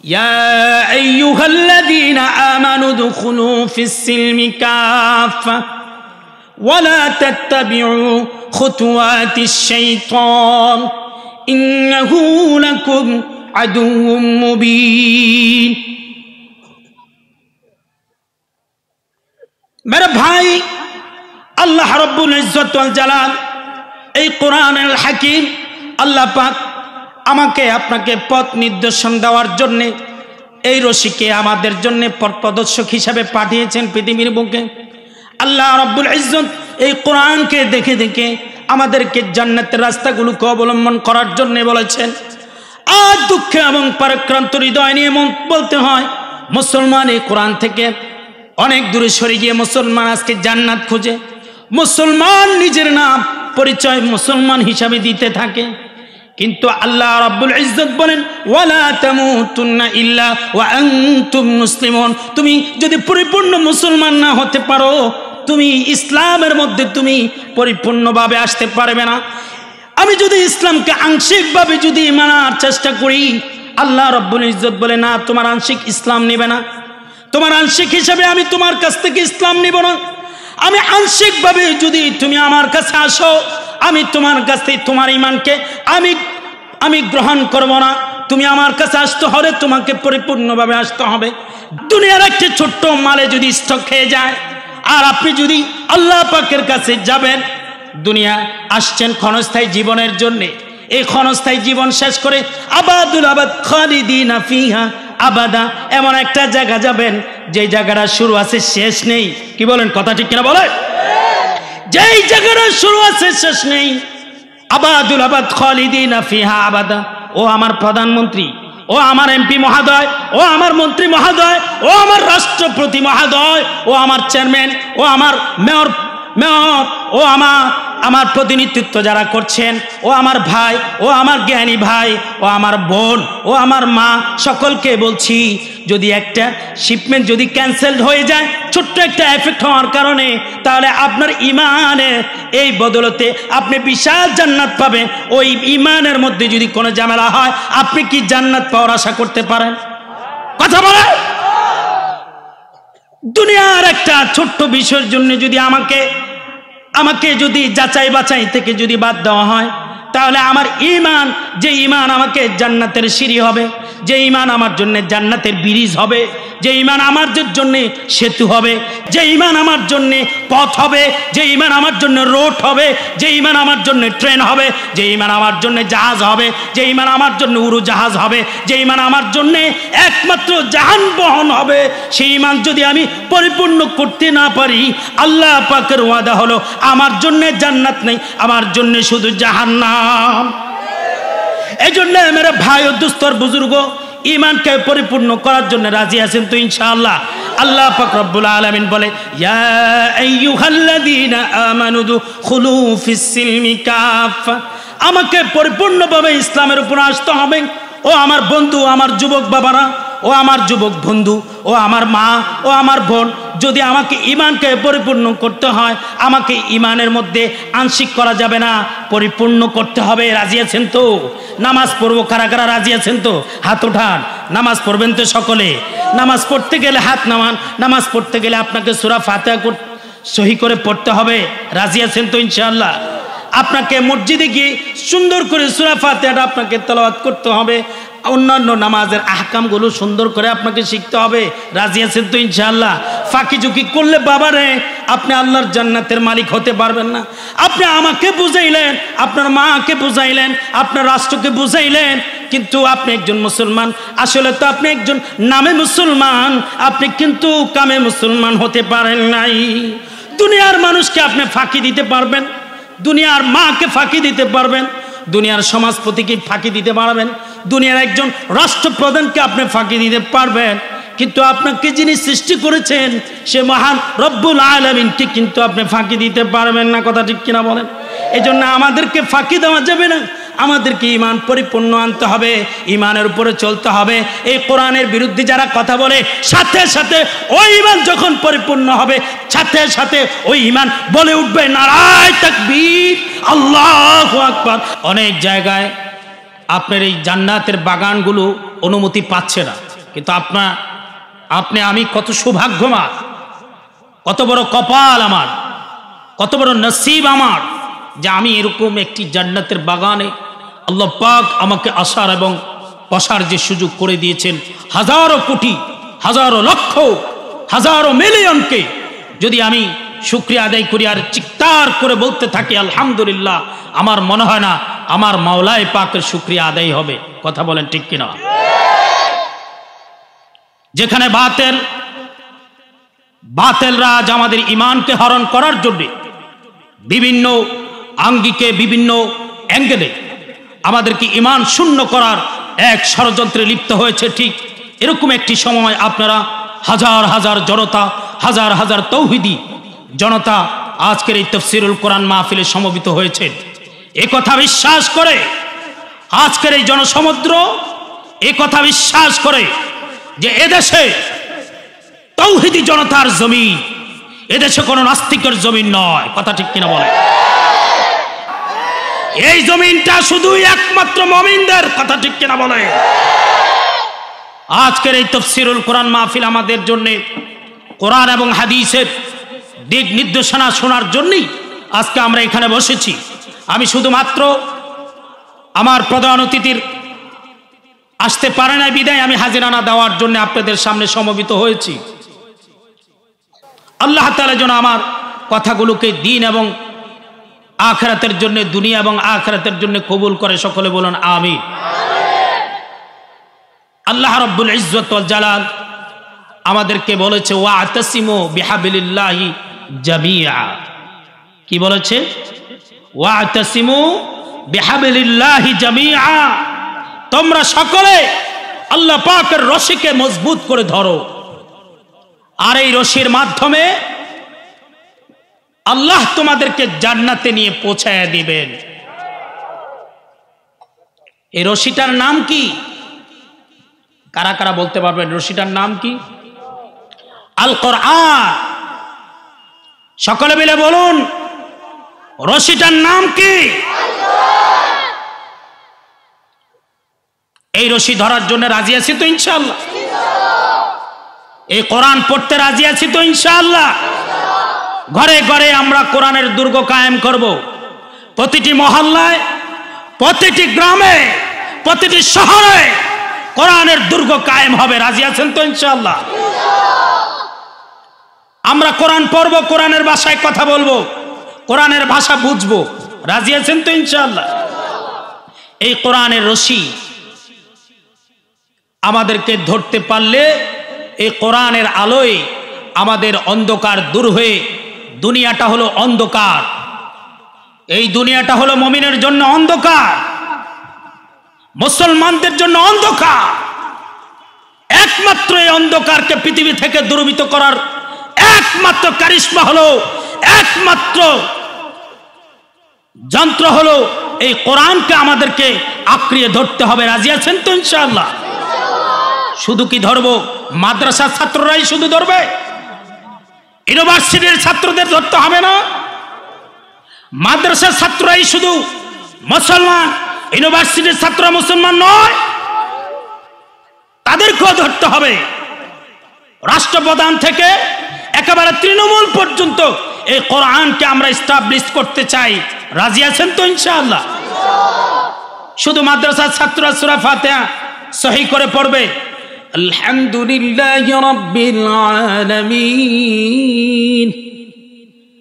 يا أيها الذين آمنوا ادخلوا في السلم كافة ولا تتبعوا خطوات الشيطان إنه لكم عدو مبين। मेरे भाई, अल्लाह रब्बुल इज्जत वल जलाल এই কোরআনুল হাকিম আল্লাহ পাক আমাকে আপনাকে পথ নির্দেশন দেওয়ার জন্য এই রশিকে আমাদের জন্য পথপ্রদর্শক হিসেবে পাঠিয়েছেন পৃথিবীর বুকে। আল্লাহ রব্বুল ইজ্জত এই কোরআনকে দেখে দেখে আমাদেরকে জান্নাতের রাস্তাগুলোকে অবলম্বন করার জন্য বলেছেন। আজ দুঃখ এবং পরাক্রান্ত হৃদয় নিয়ে বলতে হয়, মুসলমান এই কোরআন থেকে অনেক দূরে সরে গিয়ে মুসলমান আজকে জান্নাত খোঁজে। মুসলমান নিজের নাম পরিচয় মুসলমান হিসাবে দিতে থাকে, কিন্তু আল্লাহ রাব্বুল ইজ্জত বলেন ওয়ালা তামুতুন্না ইল্লা ওয়া আনতুম মুসলিমুন। তুমি যদি পরিপূর্ণ মুসলমান না হতে পারো, তুমি ইসলামের মধ্যে তুমি পরিপূর্ণভাবে আসতে পারবে না। আমি যদি ইসলামকে আংশিকভাবে যদি মানার চেষ্টা করি, আল্লাহ রাব্বুল ইজ্জত বলে না, তোমার আংশিক ইসলাম নেবে না, তোমার আংশিক হিসাবে আমি তোমার কাছ থেকে ইসলাম নিব না। আমি আংশিকভাবে যদি তুমি আমার কাছে আসো, আমি তোমার কাছ থেকে তোমার ঈমানকে আমি গ্রহণ করব না। তুমি আমার কাছে আসতে হলে তোমাকে পরিপূর্ণভাবে আসতে হবে। দুনিয়ার একটি ছোট্ট মালে যদি স্টক খেয়ে যায় আর আপনি যদি আল্লাহ পাকের কাছে যাবেন, দুনিয়া আসছেন ক্ষণস্থায়ী জীবনের জন্য, এই ক্ষণস্থায়ী জীবন শেষ করে আবাদুল আবাদ খালিদিনা ফিহা আবাদা এমন একটা জায়গা যাবেন যে জায়গাটা শুরু আছে শেষ নেই। কি বলেন, কথা ঠিক কিনা বলেন? যেই জায়গাটা শুরু আছে শেষ নেই, আবাদুল আবাদ খালিদিনা ফিহা আবাদা। ও আমার প্রধানমন্ত্রী, ও আমার এমপি মহোদয়, ও আমার মন্ত্রী মহোদয়, ও আমার রাষ্ট্রপতি মহোদয়, ও আমার চেয়ারম্যান, ও আমার মেয়র, ও আমার প্রতিনিধিত্ব যারা করছেন, ও আমার ভাই, ও আমার জ্ঞানী ভাই, ও আমার বোন, ও আমার মা, সকলকে বলছি, যদি একটা শিপমেন্ট যদি ক্যান্সেলড হয়ে যায় ছোট্ট একটা এফেক্ট হওয়ার কারণে, তাহলে আপনার ইমানের এই বদলতে আপনি বিশাল জান্নাত পাবেন। ওই ইমানের মধ্যে যদি কোনো ঝামেলা হয়, আপনি কি জান্নাত পাওয়ার আশা করতে পারেন? কথা বলে। দুনিয়ার একটা ছোট্ট বিষয়ের জন্য যদি আমাকে যদি যাচাই বাছাই থেকে যদি বাদ দেওয়া হয়, তাহলে আমার ঈমান, যে ঈমান আমাকে জান্নাতের সিঁড়ি হবে, যে ঈমান আমার জন্য জান্নাতের ব্রিজ হবে, যে ঈমান আমার জন্য সেতু হবে, যে ঈমান আমার জন্য পথ হবে, যে ঈমান আমার জন্য রোড হবে, যে ঈমান আমার জন্য ট্রেন হবে, যে ঈমান আমার জন্য জাহাজ হবে, যে ঈমান আমার জন্য উড়োজাহাজ হবে, যে ঈমান আমার জন্য একমাত্র জাহান বহন হবে, সেই ঈমান যদি আমি পরিপূর্ণ করতে না পারি, আল্লাহ পাকের ওয়াদা হলো আমার জন্য জান্নাত নেই, আমার জন্য শুধু জাহান্নাম। এই জন্য মেরে ভাই ও দোস্তর বুজুর্গ, ঈমানকে পরিপূর্ণ করার জন্য রাজি আছেন তো ইনশাআল্লাহ? আল্লাহ পাক রব্বুল আলামিন বলে ইয়া আইয়ুহাল্লাযীনা আমানু দুখুলু ফিস সিলমি কাফা। আমাকে পরিপূর্ণভাবে ইসলামের উপর আসতে হবে। ও আমার বন্ধু, আমার যুবক বাবারা, ও আমার যুবক বন্ধু, ও আমার মা, ও আমার বোন, যদি আমাকে ঈমানকে পরিপূর্ণ করতে হয়, আমাকে ঈমানের মধ্যে আংশিক করা যাবে না, পরিপূর্ণ করতে হবে। রাজি আছেন তো? নামাজ পড়বো কারা কারা রাজি আছেন তো? হাত উঠান। নামাজ পড়বেন তো সকলে? নামাজ পড়তে গেলে হাত নামান। নামাজ পড়তে গেলে আপনাকে সূরা ফাতিহা সহি করে পড়তে হবে। রাজি আছেন তো ইনশাআল্লাহ? আপনাকে মসজিদে গিয়ে সুন্দর করে সূরা ফাতিহাটা আপনাকে তেলাওয়াত করতে হবে। অন্যান্য নামাজের আহকামগুলো সুন্দর করে আপনাকে শিখতে হবে। রাজি আছেন তো ইনশাআল্লাহ? ফাঁকি ঝুঁকি করলে বাবারে আপনি আল্লাহর জান্নাতের মালিক হতে পারবেন না। আপনি আমাকে বুঝাইলেন, আপনার মাকে বুঝাইলেন, আপনার রাষ্ট্রকে বুঝাইলেন, কিন্তু আপনি একজন মুসলমান, আসলে তো আপনি একজন নামে মুসলমান, আপনি কিন্তু কামে মুসলমান হতে পারেন নাই। দুনিয়ার মানুষকে আপনি ফাঁকি দিতে পারবেন, দুনিয়ার মাকে ফাঁকি দিতে পারবেন, দুনিয়ার সমাজপতিকে ফাঁকি দিতে পারবেন, দুনিয়ার একজন রাষ্ট্রপ্রধানকে আপনি ফাঁকি দিতে পারবেন, কিন্তু আপনাকে যিনি সৃষ্টি করেছেন সে মহান রব্বুল আলামিনকে কিন্তু আপনি ফাঁকি দিতে পারবেন না। কথা ঠিক কিনা বলেন? এই জন্য আমাদেরকে ফাঁকি দেওয়া যাবে না, আমাদেরকে ঈমান পরিপূর্ণ আনতে হবে, ঈমানের উপরে চলতে হবে। এই কোরআনের বিরুদ্ধে যারা কথা বলে, সাথে সাথে ওই ঈমান যখন পরিপূর্ণ হবে, সাথে সাথে ওই ঈমান বলে উঠবে নারায়ে তাকবীর, আল্লাহু আকবার। অনেক জায়গায় আপনার এই জান্নাতের বাগানগুলো অনুমতি পাচ্ছে না। কিন্তু আপনি আমি কত সৌভাগ্যবান, কত বড় কপাল আমার, কত বড় নসিব আমার যে আমি এরকম একটি জান্নাতের বাগানে আল্লাহ পাক আমাকে আসার এবং বসার যে সুযোগ করে দিয়েছেন। হাজারো কোটি, হাজারো লক্ষ, হাজারো মিলিয়নকে যদি আমি শুকরিয়া আদায় করি আর চিৎকার করে বলতে থাকি আলহামদুলিল্লাহ, আমার মনে হয় না আমার মাওলায়ে পাকের শুকরিয়া আদায় হবে। কথা বলেন ঠিক কিনা? যেখানে বাতেলরা আজ আমাদের ইমানকে হরণ করার জন্য বিভিন্ন আঙ্গিকে, বিভিন্ন অ্যাঙ্গেলে আমাদেরকে ইমান শূন্য করার এক ষড়যন্ত্রে লিপ্ত হয়েছে, ঠিক এরকম একটি সময় আপনারা হাজার হাজার জনতা, হাজার হাজার তৌহিদি জনতা আজকের এই তাফসীরুল কোরআন মাহফিলে সমবেত হয়েছেন। একথা বিশ্বাস করে আজকের এই জনসমুদ্র একথা বিশ্বাস করে যে এদেশে তৌহিদি জনতার জমিন, এদেশে কোনো নাস্তিকের জমিন নয়। কথা ঠিক কিনা বলে? এই জমিনটা শুধুই একমাত্র মুমিনদের। কথা ঠিক কিনা বলে? আজকের এই তাফসীরুল কোরআন মাহফিল আমাদের জন্য কোরআন এবং হাদিসের দিক নির্দেশনা শোনার জন্যই আজকে আমরা এখানে বসেছি। আমি শুধুমাত্র আমার প্রধান অতিথির আসতে পারে না বিদায় আমি হাজিরানা দেওয়ার জন্য আপনাদের সামনে সমবেত হয়েছি। আল্লাহ তাআলা যেন আমার কথাগুলোকে দিন এবং আখিরাতের জন্য, দুনিয়া এবং আখিরাতের জন্য কবুল করে। সকলে বলুন আমিন। আল্লাহ রাব্বুল ইজ্জত ওয়াল জালাল আমাদেরকে বলেছে ওয়াতাসিমু বিহাবলিল্লাহি জামিআ। কি বলেছে? ওয়াতাসিমু বিহাবলিল্লাহি জামিআ, তোমরা সকলে আল্লাহ পাকের রশিকে মজবুত করে ধরো। আর এই রশির মাধ্যমে আল্লাহ তোমাদেরকে জান্নাতে নিয়ে পৌঁছায়া দিবেন। এই রশিটার নাম কি? কারা কারা বলতে পারবেন রশিটার নাম কি? আল কোরআন। সকলে মিলে বলুন রশিটার নাম কি? এই রশি ধরার জন্য রাজি আছি তো ইনশাআল্লাহ? এই কোরআন পড়তে রাজি আছি তো ইনশাআল্লাহ? ঘরে ঘরে আমরা কোরআনের দুর্গ কায়েম করব। প্রতিটি মহল্লায়, প্রতিটি গ্রামে, প্রতিটি শহরে কোরআনের দুর্গ কায়েম হবে। রাজি আছেন তো ইনশাআল্লাহ? আমরা কোরআন পড়ব, কোরআনের ভাষায় কথা বলবো, কোরআনের ভাষা বুঝবো। রাজি আছেন তো ইনশাআল্লাহ? এই কোরআনের রশি আমাদেরকে ধরতে পারলে এই কোরআনের আলোয় আমাদের অন্ধকার দূর হয়ে, দুনিয়াটা হলো অন্ধকার, এই দুনিয়াটা হলো মুমিনের জন্য অন্ধকার, মুসলমানদের জন্য অন্ধকার। একমাত্র এই অন্ধকারকে পৃথিবী থেকে দূরীভূত করার একমাত্র কারিশমা হলো, একমাত্র যন্ত্র হলো এই কোরআনকে আমাদেরকে আঁকড়িয়ে ধরতে হবে। রাজি আছেন তো ইনশাআল্লাহ? শুধু কি ধরবো? মাদ্রাসার ছাত্ররাই শুধু ধরবে? ইউনিভার্সিটির ছাত্রদের ধরতে হবে না? মাদ্রাসার ছাত্ররাই শুধু মুসলমান, ইউনিভার্সিটির ছাত্র মুসলমান নয়, তাদেরকেও ধরতে হবে। রাষ্ট্রপ্রধান থেকে একেবারে তৃণমূল পর্যন্ত এই কোরআনকে আমরা এস্টাবলিশ করতে চাই। রাজি আছেন তো ইনশাআল্লাহ? শুধু মাদ্রাসার ছাত্ররা সূরা ফাতিহা সহি করে পড়বে, আলহামদুলিল্লাহি রাব্বিল আলামিন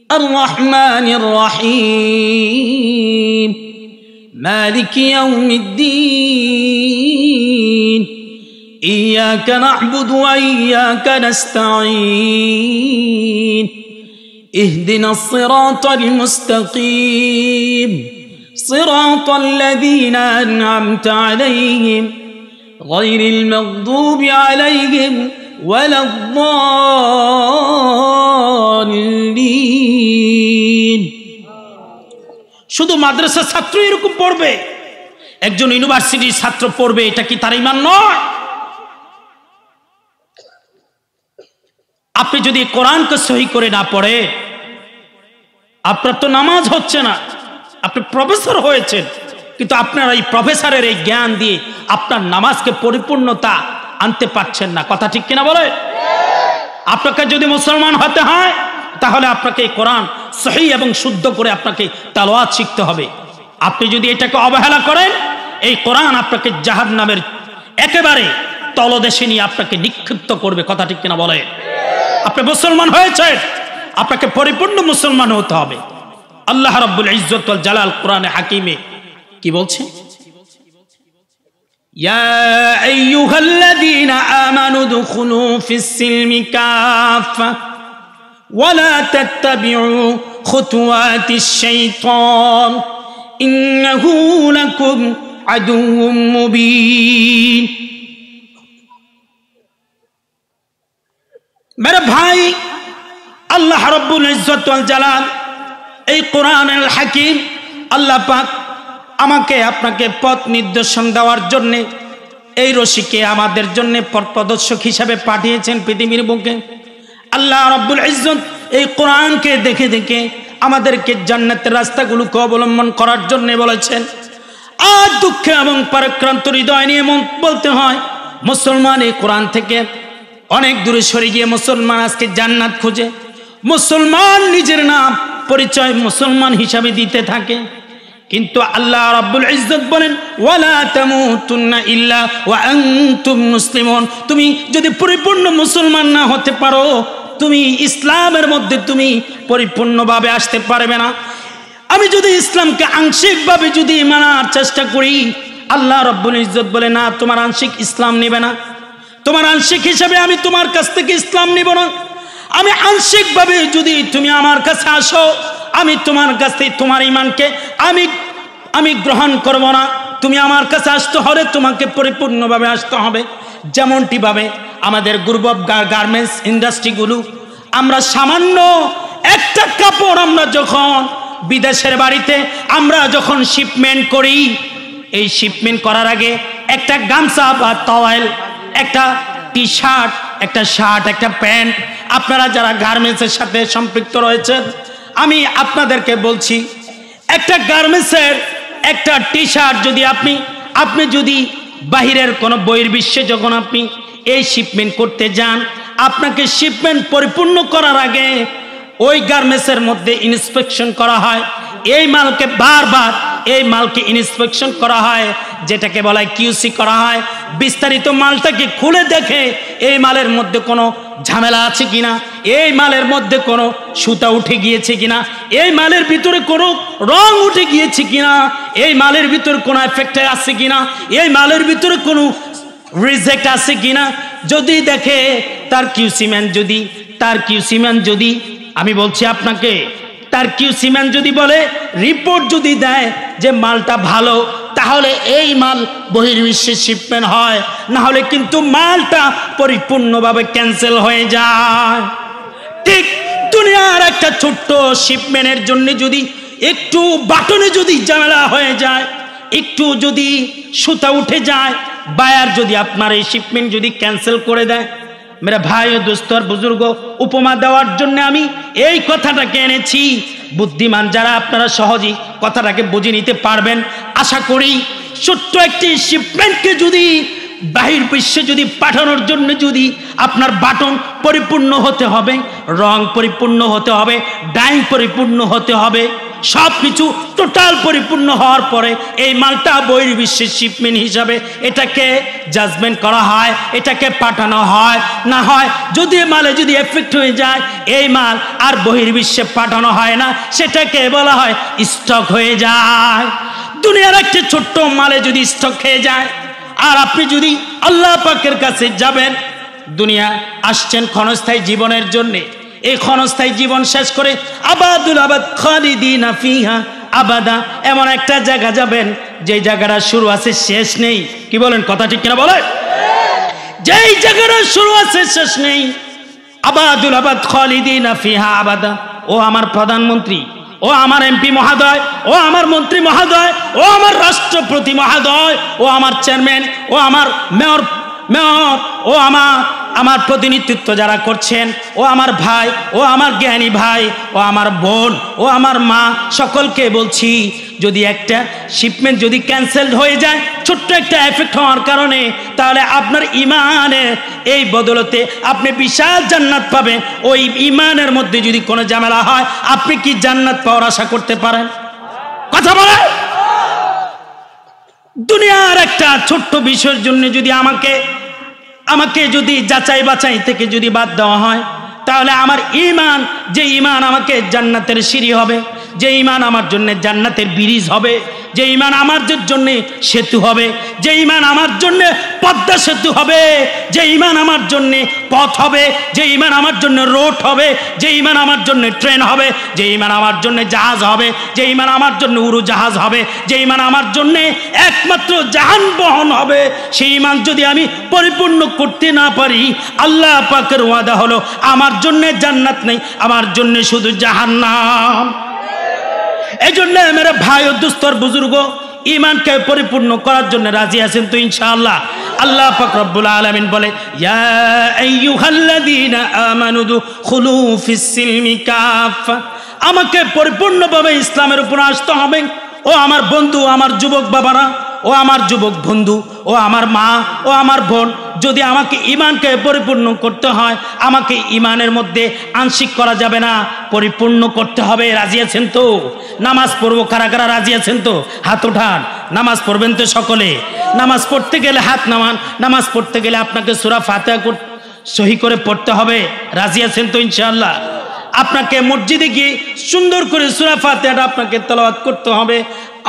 আর রহমানির রহিম মালিকি ইয়াউমিদ্দিন ইয়্যাকা না'বুদু ওয়া ইয়্যাকা নাস্তাঈন ইহদিনাস সিরাতাল মুস্তাকিম সিরাতাল লাযীনা আন'আমতা আলাইহিম গায়রিল মাগদুবি আলাইহিম ওয়ালাদ-দাল্লিন। শুধু মাদ্রাসার ছাত্র এরকম পড়বে, একজন ইউনিভার্সিটির ছাত্র পড়বে, এটা কি তার ঈমান নয়? আপনি যদি কোরআনকে সহি করে না পড়ে, আপনার তো নামাজ হচ্ছে না। আপনি প্রফেসর হয়েছেন, কিন্তু আপনার এই প্রফেসরের এই জ্ঞান দিয়ে আপনার নামাজকে পরিপূর্ণতা আনতে পারছেন না। কথা ঠিক কিনা বলে? আপনাকে যদি মুসলমান হতে হয় তাহলে আপনাকে এই কোরআন সহি এবং শুদ্ধ করে আপনাকে তেলাওয়াত শিখতে হবে। আপনি যদি এটাকে অবহেলা করেন, এই কোরআন আপনাকে জাহান্নামের একেবারে তলদেশে নিয়ে আপনাকে নিক্ষিপ্ত করবে। কথা ঠিক কিনা বলে? আপনি মুসলমান হয়েছেন, আপনাকে পরিপূর্ণ মুসলমান হতে হবে। আল্লাহ রাব্বুল ইজ্জত ওয়াল জালাল কোরআনে হাকিমে কি বলছে? ইয়া আইয়ুহাল্লাযীনা আমানু দুখুলু ফিস-সিলমি কাফা ওয়া লা তাত্তাবিউ খুতুওয়াতিশ-শাইতান ইন্নাহু লাকুম আদুউম মুবিন। मेरे भाई, আল্লাহ রাব্বুল ইজ্জত ওয়াল জালাল এই কোরআনুল হাকিম আল্লাহ পাক আমাকে আপনাকে পথ নির্দেশন দেওয়ার জন্য এই রশিকে আমাদের জন্য পথ প্রদর্শক হিসাবে পাঠিয়েছেন পৃথিবীর বুকে। আল্লাহ রাব্বুল ইজ্জত এই কোরআনকে দেখে দেখে আমাদেরকে জান্নাতের রাস্তাগুলোকে অবলম্বন করার জন্য বলেছেন। আর দুঃখে এবং পরাক্রান্ত হৃদয় নিয়ে বলতে হয়, মুসলমান এই কোরআন থেকে অনেক দূরে সরে গিয়ে মুসলমান আজকে জান্নাত খোঁজে। মুসলমান নিজের নাম পরিচয় মুসলমান হিসাবে দিতে থাকে, কিন্তু আল্লাহ রাব্বুল ইজ্জত বলেন ওয়ালা তামুতুন্না ইল্লা ওয়া আনতুম মুসলিমুন। তুমি যদি পরিপূর্ণ মুসলমান না হতে পারো, তুমি ইসলামের মধ্যে তুমি পরিপূর্ণভাবে আসতে পারবে না। আমি যদি ইসলামকে আংশিকভাবে যদি মানার চেষ্টা করি, আল্লাহ রাব্বুল ইজ্জত বলে না, তোমার আংশিক ইসলাম নেবে না। তোমার আংশিক হিসাবে আমি তোমার কাছ থেকে ইসলাম নিব না। আমি আংশিকভাবে যদি তুমি আমার কাছে আসো, আমি তোমার কাছ থেকে তোমার ঈমানকে আমি গ্রহণ করব না। তুমি আমার কাছে আসতে হলে তোমাকে পরিপূর্ণভাবে আসতে হবে। যেমনটি ভাবে আমাদের গ্রুপ অফ গার্মেন্টস ইন্ডাস্ট্রিগুলো, আমরা সামান্য একটা কাপড় আমরা যখন বিদেশের বাড়িতে আমরা যখন শিপমেন্ট করি, এই শিপমেন্ট করার আগে একটা গামছা বা টাওয়েল, একটা টি শার্ট, একটা শার্ট, একটা প্যান্ট, আপনারা যারা গার্মেন্টসের সাথে সম্পৃক্ত রয়েছেন আমি আপনাদেরকে বলছি, একটা গার্মেন্টসের একটা টি শার্ট যদি আপনি যদি বাহিরের কোনো বহির্বিশ্বে যখন আপনি এই শিপমেন্ট করতে যান, আপনাকে শিপমেন্ট পরিপূর্ণ করার আগে ওই গার্মেন্টসের মধ্যে ইন্সপেকশন করা হয়। এই মালকে বারবার এই মালকে ইন্সপেকশন করা হয়, যেটাকে বলা হয় কিউসি করা হয়। বিস্তারিত মালটাকে খুলে দেখে এই মালের মধ্যে কোনো ঝামেলা আছে কিনা, এই মালের মধ্যে কোনো সুতা উঠে গিয়েছে কিনা, এই মালের ভিতরে কোনো রং উঠে গিয়েছে কিনা, এই মালের ভিতরে কোনো এফেক্ট আছে কিনা, এই মালের ভিতরে কোনো রিজেক্ট আছে কিনা। যদি দেখে তার কিউসিম্যান যদি আমি বলছি আপনাকে, তার কিউসিম্যান যদি বলে, রিপোর্ট যদি দেয় যে মালটা ভালো, তাহলে এই মাল বহির্বিশ্বে শিপমেন্ট হয়, না হলে কিন্তু মালটা পরিপূর্ণভাবে ক্যান্সেল হয়ে যায়। ঠিক দুনিয়ার একটা ছোট্ট শিপমেন্টের জন্য যদি একটু বাটনে যদি ঝামেলা হয়ে যায়, একটু যদি সুতা উঠে যায়, বায়ার যদি আপনার এই শিপমেন্ট যদি ক্যান্সেল করে দেয়, মেরা ভাই ও দোস্ত আর বুজুর্গ, উপমা দেওয়ার জন্য আমি এই কথাটাকে এনেছি। বুদ্ধিমান যারা আপনারা সহজেই কথাটাকে বুঝে নিতে পারবেন আশা করি। ছোট্ট একটি শিপমেন্টকে যদি বাহির বিশ্বে যদি পাঠানোর জন্য যদি আপনার বাটন পরিপূর্ণ হতে হবে, রং পরিপূর্ণ হতে হবে, ডাইং পরিপূর্ণ হতে হবে, সব কিছু টোটাল পরিপূর্ণ হওয়ার পরে এই মালটা বহির্বিশ্বের শিপমেন্ট হিসাবে এটাকে জাজমেন্ট করা হয়, এটাকে পাঠানো হয়। না হয় যদি মালে যদি এফেক্ট হয়ে যায়, এই মাল আর বহির্বিশ্বে পাঠানো হয় না, সেটাকে বলা হয় স্টক হয়ে যায়। দুনিয়ার একটা ছোট্ট মালে যদি স্টক হয়ে যায়, আর আপনি যদি আল্লাহ পাকের কাছে যাবেন, দুনিয়া আসছেন ক্ষণস্থায়ী জীবনের জন্যে, এই ক্ষণস্থায়ী জীবন শেষ করে আবাদুল আবাদ খালিদিনা ফিহা আবাদা, এমন একটা জায়গা যাবেন যে জায়গাটা শুরু আছে শেষ নেই। কি বলেন? কথা ঠিক কিনা বলেন? যেই জায়গাটা শুরু আছে শেষ নেই, আবাদুল আবাদ খালিদিনা ফিহা আবাদা। ও আমার প্রধানমন্ত্রী, ও আমার এমপি মহোদয়, ও আমার মন্ত্রী মহোদয়, ও আমার রাষ্ট্রপতি মহোদয়, ও আমার চেয়ারম্যান, ও আমার মেয়র, ও আমার আমার প্রতিনিধিত্ব যারা করছেন, ও আমার ভাই, ও আমার জ্ঞানী ভাই, ও আমার বোন, ও আমার মা, সকলকে বলছি, যদি একটা শিপমেন্ট যদি ক্যান্সেলড হয়ে যায় ছোট্ট একটা এফেক্ট হওয়ার কারণে, তাহলে আপনার ইমানের এই বদলতে আপনি বিশাল জান্নাত পাবেন। ওই ইমানের মধ্যে যদি কোনো ঝামেলা হয়, আপনি কি জান্নাত পাওয়ার আশা করতে পারেন? কথা বলেন। দুনিয়ার একটা ছোট্ট বিষয়ের জন্য যদি আমাকে যদি যাচাই বাছাই থেকে যদি বাদ দেওয়া হয়, তাহলে আমার ইমান, যে ইমান আমাকে জান্নাতের সিঁড়ি হবে, যে ইমান আমার জন্য জান্নাতের ব্রিজ হবে, যে ইমান আমার জন্য সেতু হবে, যে ইমান আমার জন্য পদ্মা সেতু হবে, যে ইমান আমার জন্য পথ হবে, যে ইমান আমার জন্য রোড হবে, যে ইমান আমার জন্য ট্রেন হবে, যে ইমান আমার জন্য জাহাজ হবে, যে ইমান আমার জন্য উড়োজাহাজ হবে, যে ইমান আমার জন্য একমাত্র জাহান বহন হবে, সেই ইমান যদি আমি পরিপূর্ণ করতে না পারি, আল্লাহ পাকের ওয়াদা হলো আমার জন্য জান্নাত নেই, আমার জন্য শুধু জাহান্নাম। এই জন্য মেরে ভাই ও দুস্তর বুজুর্গ, ইমানকে পরিপূর্ণ করার জন্য রাজি আছেন তো ইনশাআল্লাহ? আল্লাহ পাক রব্বুল আলামিন বলে, ইয়া আইয়ুহাল্লাযীনা আমানু দুখুলু ফিস সিলমি কাফা, আমাকে পরিপূর্ণভাবে ইসলামের উপর আসতে হবে। ও আমার বন্ধু, আমার যুবক বাবারা, ও আমার যুবক বন্ধু, ও আমার মা, ও আমার বোন, যদি আমাকে ইমানকে পরিপূর্ণ করতে হয়, আমাকে ইমানের মধ্যে আংশিক করা যাবে না, পরিপূর্ণ করতে হবে। রাজি আছেন তো? নামাজ পড়বো কারা কারা রাজি আছেন তো? হাত উঠান। নামাজ পড়বেন তো সকলে? নামাজ পড়তে গেলে হাত নামান। নামাজ পড়তে গেলে আপনাকে সূরা ফাতিহা সহি করে পড়তে হবে। রাজি আছেন তো ইনশাআল্লাহ? আপনাকে মসজিদে গিয়ে সুন্দর করে সূরা ফাতিহাটা আপনাকে তেলাওয়াত করতে হবে।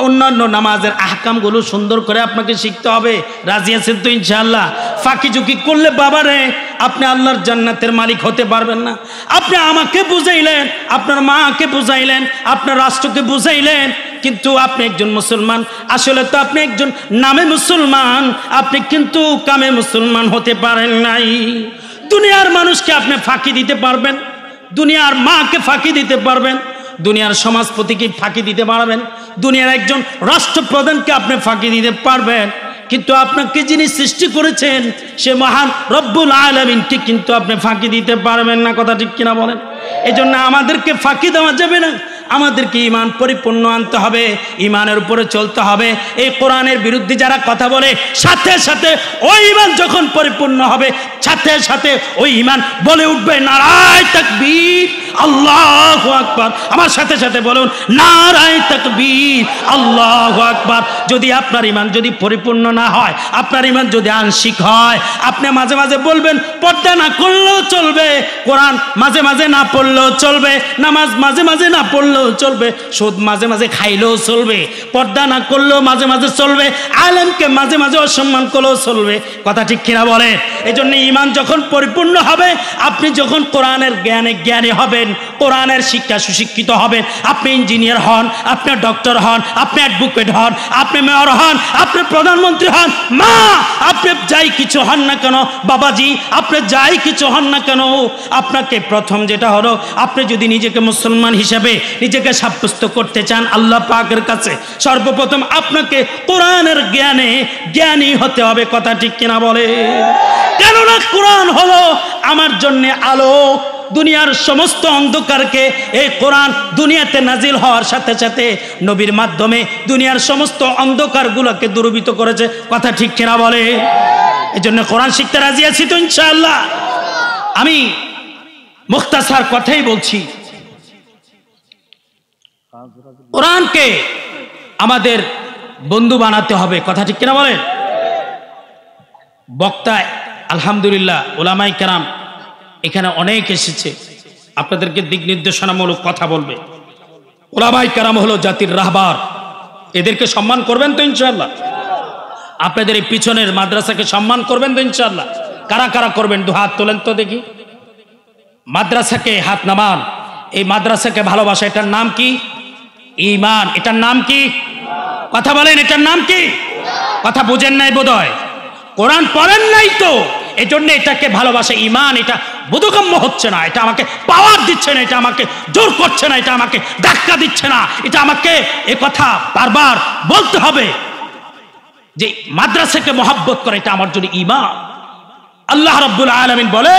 অন্যান্য নামাজের আহকামগুলো সুন্দর করে আপনাকে শিখতে হবে। রাজি আছেন তো ইনশাআল্লাহ? ফাঁকি ঝুঁকি করলে বাবারে আপনি আল্লাহর জান্নাতের মালিক হতে পারবেন না। আপনি আমাকে বুঝাইলেন, আপনার মাকে বুঝাইলেন, আপনার রাষ্ট্রকে বুঝাইলেন, কিন্তু আপনি একজন মুসলমান, আসলে তো আপনি একজন নামে মুসলমান, আপনি কিন্তু কামে মুসলমান হতে পারেন নাই। দুনিয়ার মানুষকে আপনি ফাঁকি দিতে পারবেন, দুনিয়ার মাকে ফাঁকি দিতে পারবেন, দুনিয়ার সমাজপতিকে ফাঁকি দিতে পারবেন, দুনিয়ার একজন রাষ্ট্রপ্রধানকে আপনি ফাঁকি দিতে পারবেন, কিন্তু আপনাকে যিনি সৃষ্টি করেছেন সে মহান রব্বুল আলামিনকে কিন্তু আপনি ফাঁকি দিতে পারবেন না। কথা ঠিক কিনা বলেন? এই জন্য আমাদেরকে ফাঁকি দেওয়া যাবে না, আমাদেরকে ইমান পরিপূর্ণ আনতে হবে, ইমানের উপরে চলতে হবে। এই কোরআনের বিরুদ্ধে যারা কথা বলে, সাথে সাথে ওই ইমান যখন পরিপূর্ণ হবে, সাথে সাথে ওই ইমান বলে উঠবে নারায়ে তাকবীর, আল্লাহু আকবার। আমার সাথে সাথে বলুন নারায়ে তাকবীর, আল্লাহু আকবার। যদি আপনার ইমান যদি পরিপূর্ণ না হয়, আপনার ইমান যদি আংশিক হয়, আপনি মাঝে মাঝে বলবেন পর্দা না করলেও চলবে, কোরআন মাঝে মাঝে না পড়লেও চলবে, নামাজ মাঝে মাঝে না পড়লেও চলবে, সুদ মাঝে মাঝে খাইলেও চলবে, পর্দা না করলেও মাঝে মাঝে চলবে, আলেমকে মাঝে মাঝে অসম্মান করলেও চলবে। কথা ঠিক কিনা বলে? এই জন্য ইমান যখন পরিপূর্ণ হবে, আপনি যখন কোরআনের জ্ঞানী হবেন, কোরআনের শিক্ষা সুশিক্ষিত হবেন, আপনি ইঞ্জিনিয়ার হন, আপনি ডক্টর হন, আপনি অ্যাডভোকেট হন, আপনি মেয়র হন, আপনি প্রধানমন্ত্রী হন, মা আপনি যাই কিছু হন না কেন, বাবাজি আপনি যাই কিছু হন না কেন, আপনাকে প্রথম যেটা হলো, আপনি যদি নিজেকে মুসলমান হিসেবে নিজেকে সাব্যস্ত করতে চান আল্লাহ পাকের কাছে, সর্বপ্রথম আপনাকে কোরআনের জ্ঞানী হতে হবে। কথা ঠিক কিনা বলে? কেননা কোরআন হলো আমার জন্য আলো, দুনিয়ার সমস্ত অন্ধকারকে এই কোরআন দুনিয়াতে নাজিল হওয়ার সাথে সাথে নবীর মাধ্যমে দুনিয়ার সমস্ত অন্ধকারগুলোকে দূরীভূত করেছে। কথা ঠিক কিনা বলে? এই জন্য কোরআন শিখতে রাজি আছি তো ইনশাআল্লাহ? আমি মুখতাসার কথাই বলছি, কোরআনকে আমাদের বন্ধু বানাতে হবে। কথা ঠিক কিনা বলেন? বক্তা আলহামদুলিল্লাহ ওলামায়ে কেরাম এখানে অনেক এসেছে, আপনাদেরকে দিক নির্দেশনামূলক কথা বলবে। ওলামায়ে কেরাম হলো জাতির রাহবার, এদেরকে সম্মান করবেন তো ইনশাআল্লাহ? আপনাদের এই পিছনের মাদ্রাসাকে সম্মান করবেন তো ইনশাআল্লাহ? কারা কারা করবেন দু হাত তোলেন তো দেখি। মাদ্রাসাকে হাত নামান। এই মাদ্রাসাকে ভালোবাসা, এটার নাম কি? ঈমান। এটার নাম কি? কথা বলেন, এটার নাম কি? কথা বুঝেন নাই বোধহয়, কোরআন পড়েন নাই তো, এজন্য এটাকে ভালোবাসা ঈমান। এটা বোধগম্য হচ্ছে না, এটা আমাকে পাওয়ার দিচ্ছে না, এটা আমাকে জোর করছে না, এটা আমাকে ধাক্কা দিচ্ছে না, এটা আমাকে এ কথা বারবার বলতে হবে যে মাদ্রাসাকে মহব্বত করে, এটা আমার জন্য ঈমান। আল্লাহ রাব্বুল আলামিন বলে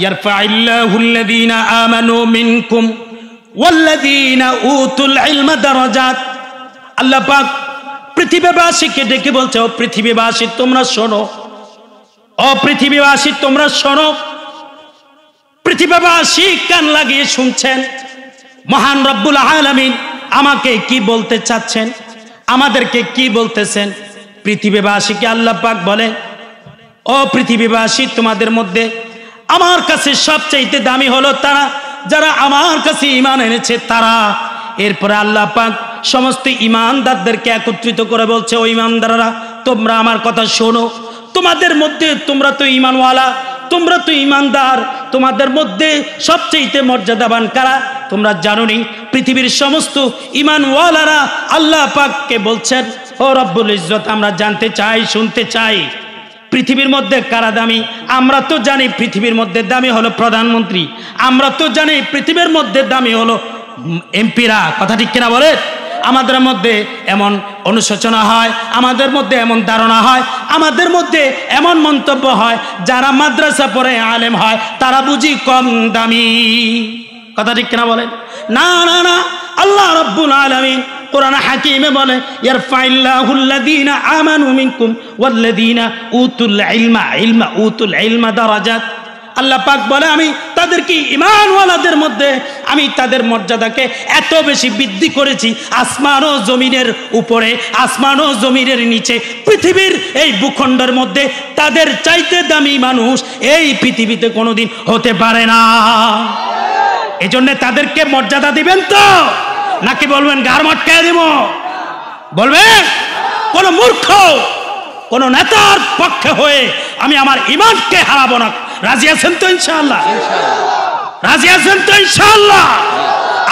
ইয়ারফাইল্লাহুল্লাযীনা আমানু মিনকুম ওয়াল্লাযীনা উতুল ইলমা দারাজাত। আল্লাহ পাক পৃথিবীবাসীকে ডেকে বলছে, ও পৃথিবীবাসী তোমরা শোনো, ও পৃথিবীবাসী তোমরা শোনো। পৃথিবীবাসী কান লাগিয়ে শুনছেন মহান রব্বুল আলামিন আমাকে কি বলতে চাচ্ছেন, আমাদেরকে কি বলতেছেন। পৃথিবীবাসীকে আল্লাহ পাক বলে, ও পৃথিবীবাসী তোমাদের মধ্যে আমার কাছে সবচাইতে দামি হলো তারা যারা আমার কাছে ঈমান এনেছে তারা। এরপরে আল্লাহ পাক সমস্ত ঈমানদারদেরকে একত্রিত করে বলছে, ও ঈমানদাররা তোমরা আমার কথা শোনো। তোমাদের মধ্যে তোমরা তো ঈমানওয়ালা, তোমরা তো ঈমানদার, তোমাদের মধ্যে সবচেয়ে মর্যাদাবান কারা তোমরা জানো নি? পৃথিবীর সমস্ত ঈমানওয়ালারা আল্লাহ পাককে বলছেন, ও রব্বুল ইজ্জত আমরা জানতে চাই, শুনতে চাই পৃথিবীর মধ্যে কারা দামি। আমরা তো জানি পৃথিবীর মধ্যে দামি হলো প্রধানমন্ত্রী, আমরা তো জানি পৃথিবীর মধ্যে দামি হলো এমপিরা। কথা ঠিক কিনা বলে? আমাদের মধ্যে এমন অনুশোচনা হয়, আমাদের মধ্যে এমন ধারণা হয়, আমাদের মধ্যে এমন মন্তব্য হয় যারা মাদ্রাসা পড়ে আলেম হয় তারা বুঝি কম দামি। কথা ঠিক কিনা বলেন? না না না, আল্লাহ রাব্বুল আলামিন কোরআন হাকিমে বলে ইয়ারফাইল্লাহুল্লাযীনা আমানু মিনকুম ওয়াল্লাযীনা উতুল ইলমা দারাজাত। আল্লাহ পাক বলে আমি তাদেরকে ঈমানওয়ালাদের মধ্যে আমি তাদের মর্যাদাকে এত বেশি বৃদ্ধি করেছি, আসমান ও জমিনের উপরে, আসমান ও জমিনের নিচে, পৃথিবীর এই ভূখণ্ডের মধ্যে তাদের চাইতে দামি মানুষ এই পৃথিবীতে কোনোদিন হতে পারে না। এজন্য তাদেরকে মর্যাদা দিবেন তো, নাকি বলবেন গার মটকায় দিব? বলবেন? কোন মূর্খ কোন নেতার পক্ষে হয়ে আমি আমার ঈমানকে হারাবো না। রাজি আছেন তো ইনশাআল্লাহ? রাজি আছেন তো ইনশাআল্লাহ?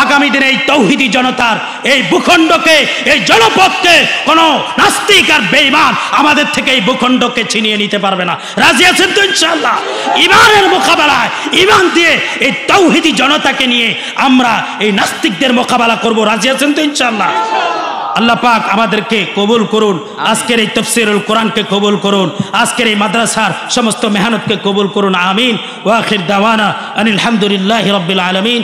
আগামী দিনে এই তৌহিদি জনতার এই ভূখণ্ডকে, এই জনপদকে কোন নাস্তিক আর বেঈমান আমাদের থেকে এই ভূখণ্ডকে ছিনিয়ে নিতে পারবে না। রাজি আছেন তো ইনশাআল্লাহ? ঈমানের মোকাবেলায় ঈমান দিয়ে এই তৌহিদি জনতাকে নিয়ে আমরা এই নাস্তিকদের মোকাবেলা করব। রাজি আছেন তো ইনশাআল্লাহ? আল্লাহ পাক আমাদেরকে কবুল করুন, আজকের এই তাফসীরুল কোরআনকে কবুল করুন, আজকের এই মাদ্রাসার সমস্ত মেহনতকে কবুল করুন। আমিন। ওয়া আখির দাওয়ানা আনিল হামদুলিল্লাহি রাব্বিল আলামিন।